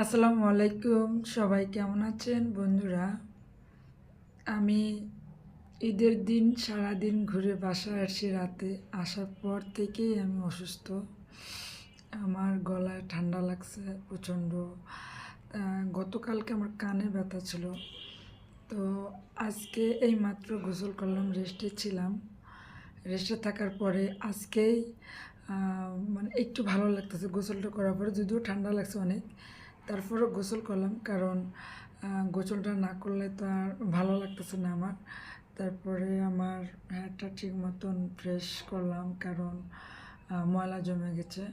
আসসালামু আলাইকুম, সবাই কেমন আছেন বন্ধুরা? আমি ঈদের দিন সারাদিন ঘুরে বাসায় আসি রাতে। আসার পর থেকেই আমি অসুস্থ। আমার গলায় ঠান্ডা লাগছে প্রচণ্ড। গতকালকে আমার কানে ব্যথা ছিল। তো আজকে এইমাত্র গোসল করলাম, রেস্টে ছিলাম। রেস্টে থাকার পরে আজকেই মানে একটু ভালো লাগতেছে গোসলটা করার পরে, যদিও ঠান্ডা লাগছে অনেক, তারপরেও গোসল করলাম। কারণ গোসলটা না করলে তো আর ভালো লাগতেছে না আমার। তারপরে আমার হেয়ারটা ঠিক মতন ফ্রেশ করলাম, কারণ ময়লা জমে গেছে।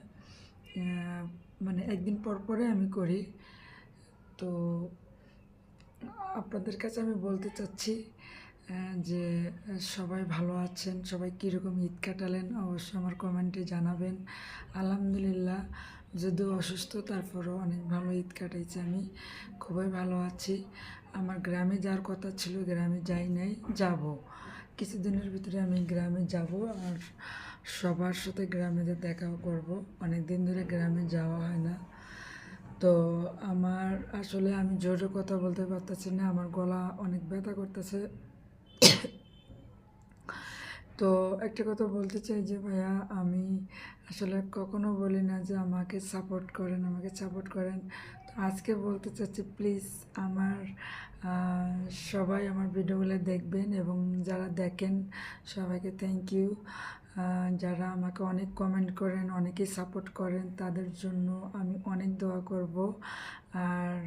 মানে একদিন পর পরে আমি করি। তো আপনাদের কাছে আমি বলতে চাচ্ছি যে সবাই ভালো আছেন, সবাই কীরকম ঈদ কাটালেন অবশ্যই আমার কমেন্টে জানাবেন। আলহামদুলিল্লাহ, যদিও অসুস্থ তারপরেও অনেক ভালো ঈদ কাটাইছি, আমি খুবই ভালো আছি। আমার গ্রামে যাওয়ার কথা ছিল, গ্রামে যাই নাই, যাব কিছুদিনের ভিতরে। আমি গ্রামে যাব আর সবার সাথে গ্রামে দেখাও করব। অনেক দিন ধরে গ্রামে যাওয়া হয় না। তো আমার আসলে আমি জোরে কথা বলতে পারতেছি না, আমার গলা অনেক ব্যথা করতেছে। তো একটা কথা বলতে চাই যে ভাইয়া, আমি আসলে কখনো বলি না যে আমাকে সাপোর্ট করেন, আমাকে সাপোর্ট করেন। তো আজকে বলতে চাচ্ছি, প্লিজ আমার সবাই আমার ভিডিওগুলো দেখবেন, এবং যারা দেখেন সবাইকে থ্যাংক ইউ। যারা আমাকে অনেক কমেন্ট করেন, অনেকেই সাপোর্ট করেন, তাদের জন্য আমি অনেক দোয়া করব। আর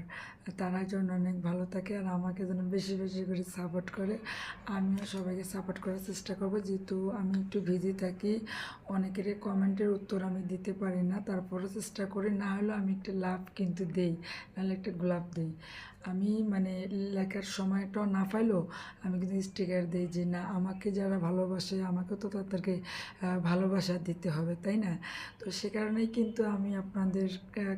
তারা যেন অনেক ভালো থাকে, আর আমাকে যেন বেশি বেশি করে সাপোর্ট করে। আমিও সবাইকে সাপোর্ট করার চেষ্টা করব, যেহেতু আমি একটু বিজি থাকি। অনেকেরই কমেন্টের উত্তর আমি দিতে পারি না, তারপরও চেষ্টা করি। না হলেও আমি একটা লাভ কিন্তু দেই, নাহলে একটা গোলাপ দিই। আমি মানে লেখার সময়টাও না পাইলেও আমি কিন্তু স্টিকার দিই, যে না, আমাকে যারা ভালোবাসে আমাকে তো তাদেরকে ভালোবাসা দিতে হবে, তাই না? তো সে কারণেই কিন্তু আমি আপনাদের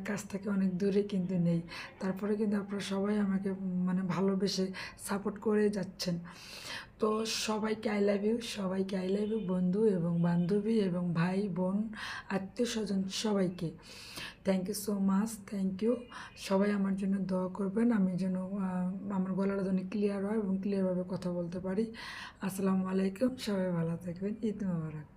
কাছ থেকে অনেক দূরে কিন্তু নেই। তারপরে কিন্তু আপনারা সবাই আমাকে মানে ভালোবেসে সাপোর্ট করে যাচ্ছেন। তো সবাইকে আই লাভ ইউ, সবাইকে আই লাভ ইউ, বন্ধু এবং বান্ধবী এবং ভাই বোন, আত্মীয় স্বজন, সবাইকে thank you so much, thank you. সবাই আমার জন্য দোয়া করবেন, আমি যেন আমার গলাটা যেন ক্লিয়ার হয় এবং ক্লিয়ারভাবে কথা বলতে পারি। আসসালামু আলাইকুম, সবাই ভালো থাকবেন, ঈদ মোবারক।